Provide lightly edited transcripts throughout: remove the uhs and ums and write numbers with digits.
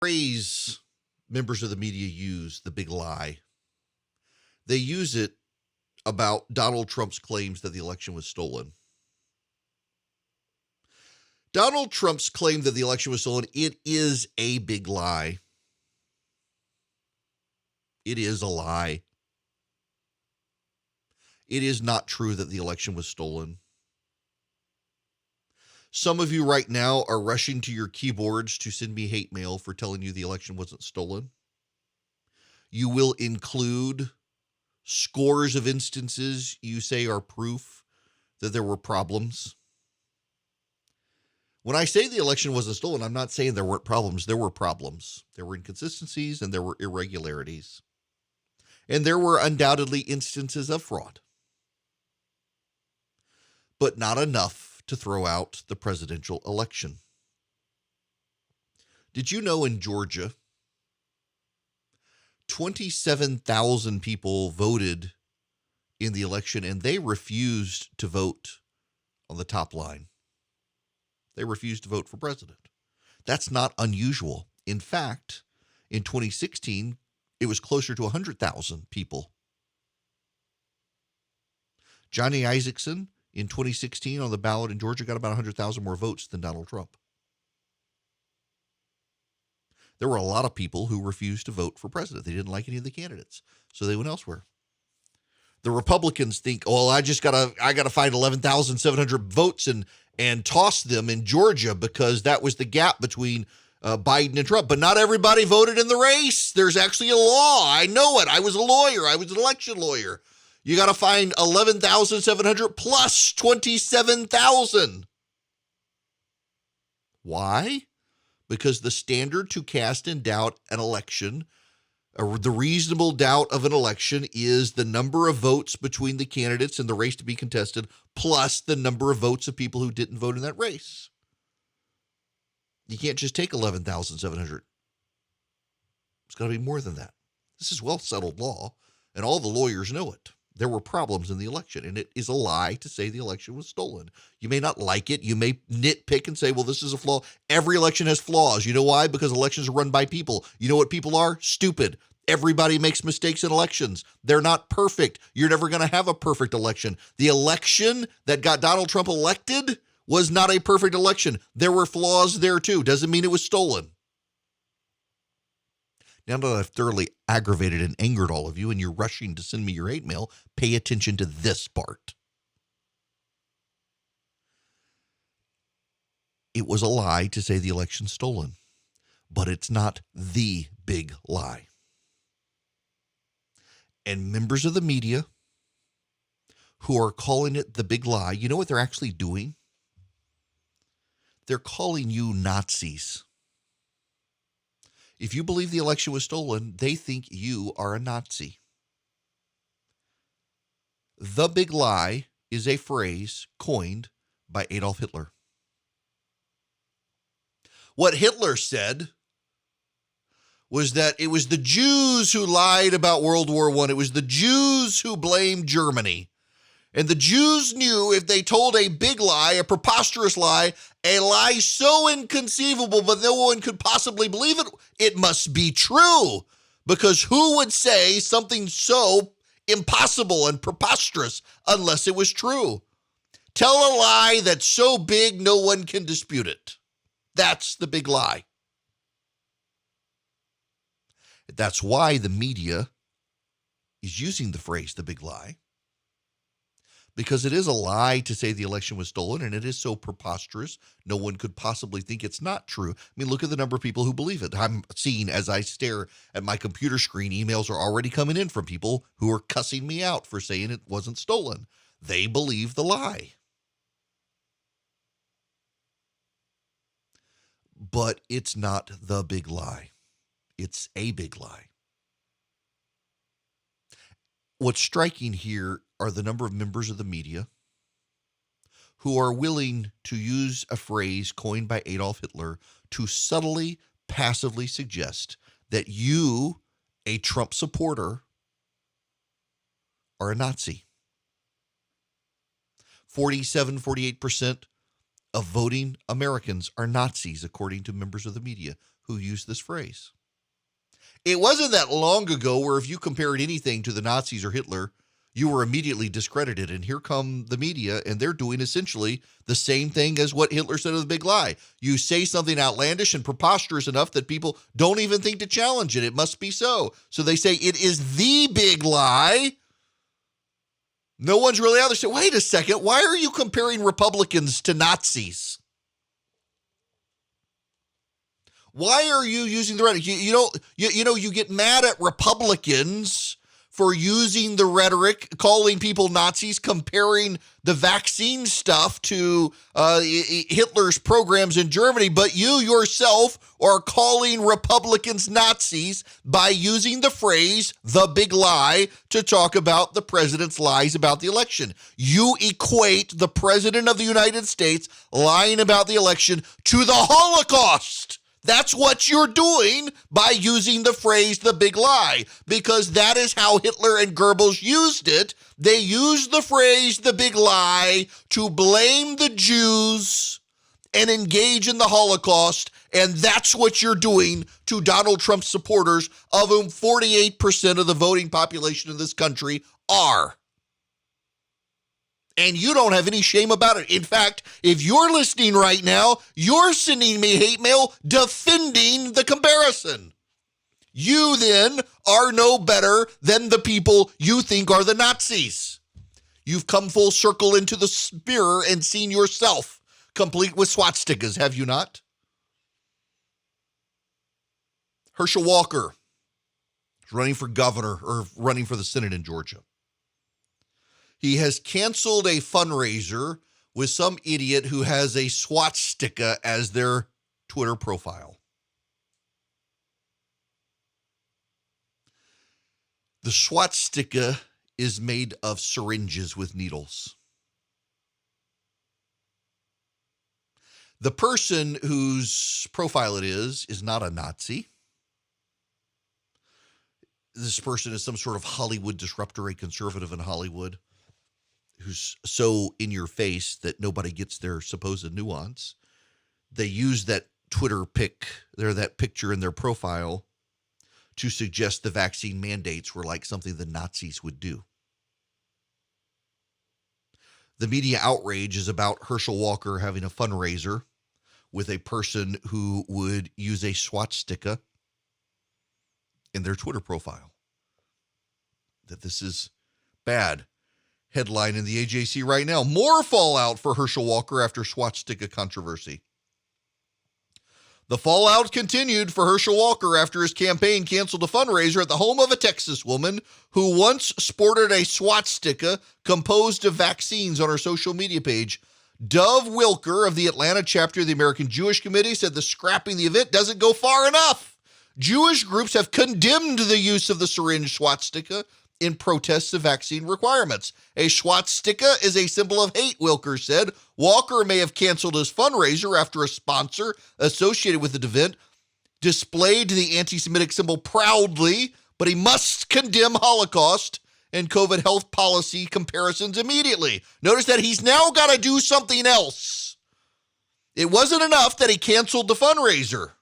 Phrase members of the media use, the big lie. They use it about Donald Trump's claims that the election was stolen. Donald Trump's claim that the election was stolen, it is a big lie. It is a lie. It is not true that the election was stolen. Some of you right now are rushing to your keyboards to send me hate mail for telling you the election wasn't stolen. You will include scores of instances you say are proof that there were problems. When I say the election wasn't stolen, I'm not saying there weren't problems. There were problems. There were inconsistencies and there were irregularities. And there were undoubtedly instances of fraud. But not enough to throw out the presidential election. Did you know in Georgia, 27,000 people voted in the election and they refused to vote on the top line? They refused to vote for president. That's not unusual. In fact, in 2016, it was closer to 100,000 people. Johnny Isakson in 2016 on the ballot in Georgia got about 100,000 more votes than Donald Trump. There were a lot of people who refused to vote for president. They didn't like any of the candidates, so they went elsewhere. The Republicans think, "Oh, I gotta find 11,700 votes and toss them in Georgia because that was the gap between Biden and Trump." But not everybody voted in the race. There's actually a law. I know it. I was a lawyer. I was an election lawyer. You got to find 11,700 plus 27,000. Why? Because the standard to cast in doubt an election, or the reasonable doubt of an election, is the number of votes between the candidates in the race to be contested plus the number of votes of people who didn't vote in that race. You can't just take 11,700. It's got to be more than that. This is well-settled law, and all the lawyers know it. There were problems in the election, and it is a lie to say the election was stolen. You may not like it. You may nitpick and say, well, this is a flaw. Every election has flaws. You know why? Because elections are run by people. You know what people are? Stupid. Everybody makes mistakes in elections. They're not perfect. You're never going to have a perfect election. The election that got Donald Trump elected was not a perfect election. There were flaws there too. Doesn't mean it was stolen. Now that I've thoroughly aggravated and angered all of you and you're rushing to send me your hate mail, pay attention to this part. It was a lie to say the election's stolen, but it's not the big lie. And members of the media who are calling it the big lie, you know what they're actually doing? They're calling you Nazis. If you believe the election was stolen, they think you are a Nazi. The big lie is a phrase coined by Adolf Hitler. What Hitler said was that it was the Jews who lied about World War I. It was the Jews who blamed Germany. And the Jews knew if they told a big lie, a preposterous lie, a lie so inconceivable but no one could possibly believe it, it must be true. Because who would say something so impossible and preposterous unless it was true? Tell a lie that's so big no one can dispute it. That's the big lie. That's why the media is using the phrase the big lie. Because it is a lie to say the election was stolen, and it is so preposterous, no one could possibly think it's not true. I mean, look at the number of people who believe it. I'm seeing, as I stare at my computer screen, emails are already coming in from people who are cussing me out for saying it wasn't stolen. They believe the lie. But it's not the big lie. It's a big lie. What's striking here are the number of members of the media who are willing to use a phrase coined by Adolf Hitler to subtly, passively suggest that you, a Trump supporter, are a Nazi. 48% of voting Americans are Nazis, according to members of the media who use this phrase. It wasn't that long ago where if you compared anything to the Nazis or Hitler, you were immediately discredited. And here come the media, and they're doing essentially the same thing as what Hitler said of the big lie. You say something outlandish and preposterous enough that people don't even think to challenge it. It must be so. So they say it is the big lie. No one's really out there saying, wait a second, why are you comparing Republicans to Nazis? Why are you using the rhetoric? You get mad at Republicans for using the rhetoric, calling people Nazis, comparing the vaccine stuff to Hitler's programs in Germany, but you yourself are calling Republicans Nazis by using the phrase, the big lie, to talk about the president's lies about the election. You equate the president of the United States lying about the election to the Holocaust. That's what you're doing by using the phrase, the big lie, because that is how Hitler and Goebbels used it. They used the phrase, the big lie, to blame the Jews and engage in the Holocaust, and that's what you're doing to Donald Trump's supporters, of whom 48% of the voting population in this country are. And you don't have any shame about it. In fact, if you're listening right now, you're sending me hate mail defending the comparison. You then are no better than the people you think are the Nazis. You've come full circle into the mirror and seen yourself, complete with swastikas, have you not? Herschel Walker is running for governor, or running for the Senate in Georgia. He has canceled a fundraiser with some idiot who has a swastika as their Twitter profile. The swastika is made of syringes with needles. The person whose profile it is not a Nazi. This person is some sort of Hollywood disruptor, a conservative in Hollywood, who's so in your face that nobody gets their supposed nuance. They use that Twitter that picture in their profile to suggest the vaccine mandates were like something the Nazis would do. The media outrage is about Herschel Walker having a fundraiser with a person who would use a swastika in their Twitter profile. That this is bad. Headline in the AJC right now: more fallout for Herschel Walker after swastika controversy. The fallout continued for Herschel Walker after his campaign canceled a fundraiser at the home of a Texas woman who once sported a swastika composed of vaccines on her social media page. Dove Wilker of the Atlanta chapter of the American Jewish Committee said the scrapping the event doesn't go far enough. Jewish groups have condemned the use of the syringe swastika in protests of vaccine requirements. A swastika is a symbol of hate, Wilker said. Walker may have canceled his fundraiser after a sponsor associated with the event displayed the anti-Semitic symbol proudly, but he must condemn Holocaust and COVID health policy comparisons immediately. Notice that he's now got to do something else. It wasn't enough that he canceled the fundraiser.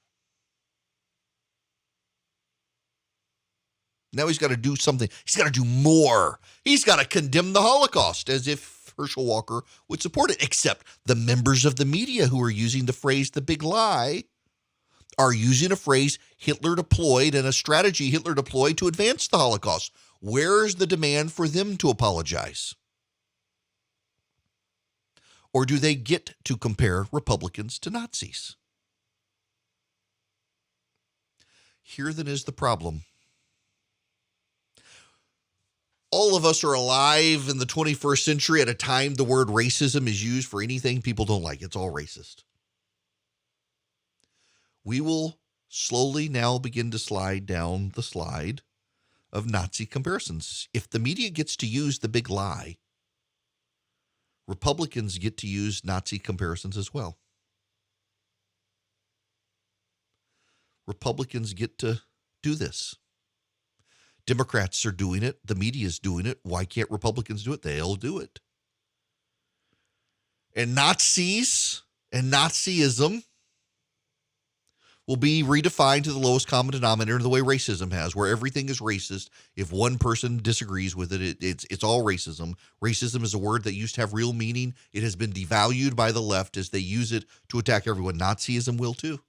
Now he's got to do something. He's got to do more. He's got to condemn the Holocaust, as if Herschel Walker would support it. Except the members of the media who are using the phrase the big lie are using a phrase Hitler deployed and a strategy Hitler deployed to advance the Holocaust. Where's the demand for them to apologize? Or do they get to compare Republicans to Nazis? Here then is the problem. All of us are alive in the 21st century at a time the word racism is used for anything people don't like. It's all racist. We will slowly now begin to slide down the slide of Nazi comparisons. If the media gets to use the big lie, Republicans get to use Nazi comparisons as well. Republicans get to do this. Democrats are doing it. The media is doing it. Why can't Republicans do it? They'll do it. And Nazis And Nazism will be redefined to the lowest common denominator in the way racism has, where everything is racist. If one person disagrees with it, it's all racism. Racism is a word that used to have real meaning. It has been devalued by the left as they use it to attack everyone. Nazism will too.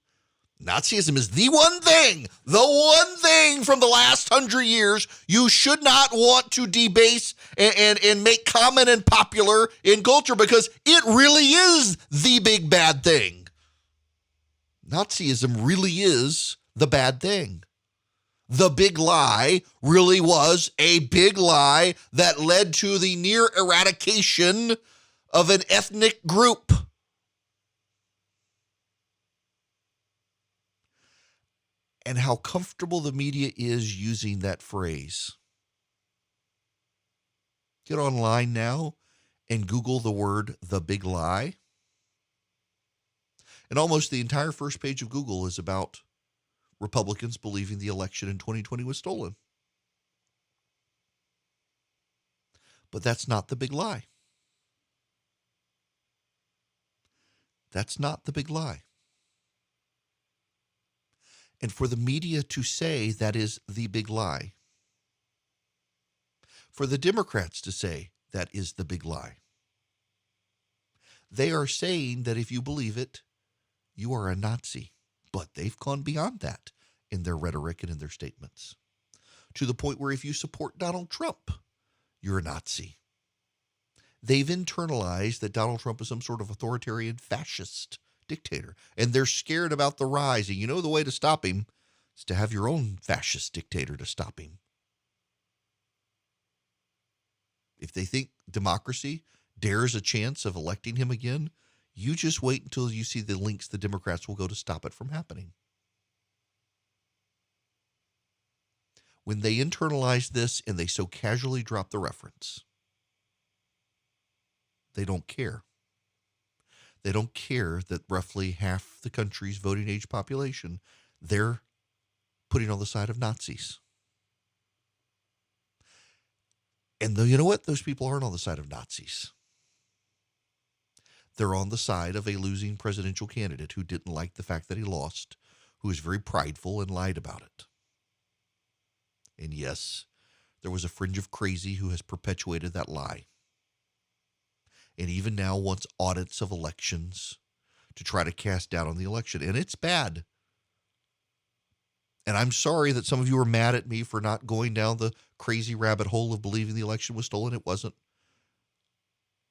Nazism is the one thing from the last 100 years you should not want to debase and make common and popular in culture, because it really is the big bad thing. Nazism really is the bad thing. The big lie really was a big lie that led to the near eradication of an ethnic group. And how comfortable the media is using that phrase. Get online now and Google the word "the big lie." And almost the entire first page of Google is about Republicans believing the election in 2020 was stolen. But that's not the big lie. That's not the big lie. And for the media to say that is the big lie, for the Democrats to say that is the big lie, they are saying that if you believe it, you are a Nazi. But they've gone beyond that in their rhetoric and in their statements, to the point where if you support Donald Trump, you're a Nazi. They've internalized that Donald Trump is some sort of authoritarian fascist dictator, and they're scared about the rise. And you know the way to stop him is to have your own fascist dictator to stop him. If they think democracy dares a chance of electing him again, you just wait until you see the links the Democrats will go to stop it from happening. When they internalize this and they so casually drop the reference, they don't care. They don't care that roughly half the country's voting age population, they're putting on the side of Nazis. And you know what? Those people aren't on the side of Nazis. They're on the side of a losing presidential candidate who didn't like the fact that he lost, who is very prideful and lied about it. And yes, there was a fringe of crazy who has perpetuated that lie. And even now wants audits of elections to try to cast doubt on the election. And it's bad. And I'm sorry that some of you are mad at me for not going down the crazy rabbit hole of believing the election was stolen. It wasn't.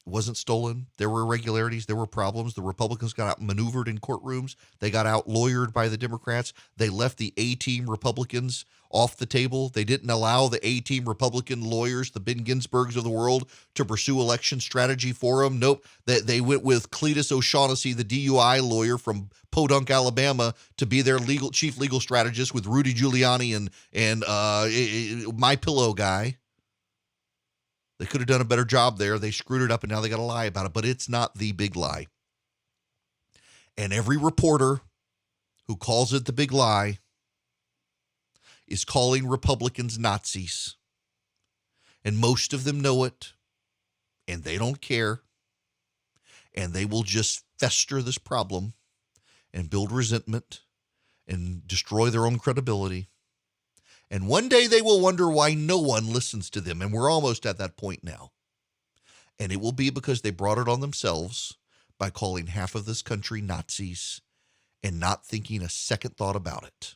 It wasn't stolen. There were irregularities. There were problems. The Republicans got outmaneuvered in courtrooms. They got out-lawyered by the Democrats. They left the A-team Republicans off the table. They didn't allow the A-team Republican lawyers, the Ben Ginsburgs of the world, to pursue election strategy for them. Nope. They went with Cletus O'Shaughnessy, the DUI lawyer from Podunk, Alabama, to be their chief legal strategist with Rudy Giuliani and My Pillow guy. They could have done a better job there. They screwed it up, and now they got to lie about it. But it's not the big lie. And every reporter who calls it the big lie is calling Republicans Nazis. And most of them know it, and they don't care. And they will just fester this problem and build resentment and destroy their own credibility. And one day they will wonder why no one listens to them. And we're almost at that point now. And it will be because they brought it on themselves by calling half of this country Nazis and not thinking a second thought about it.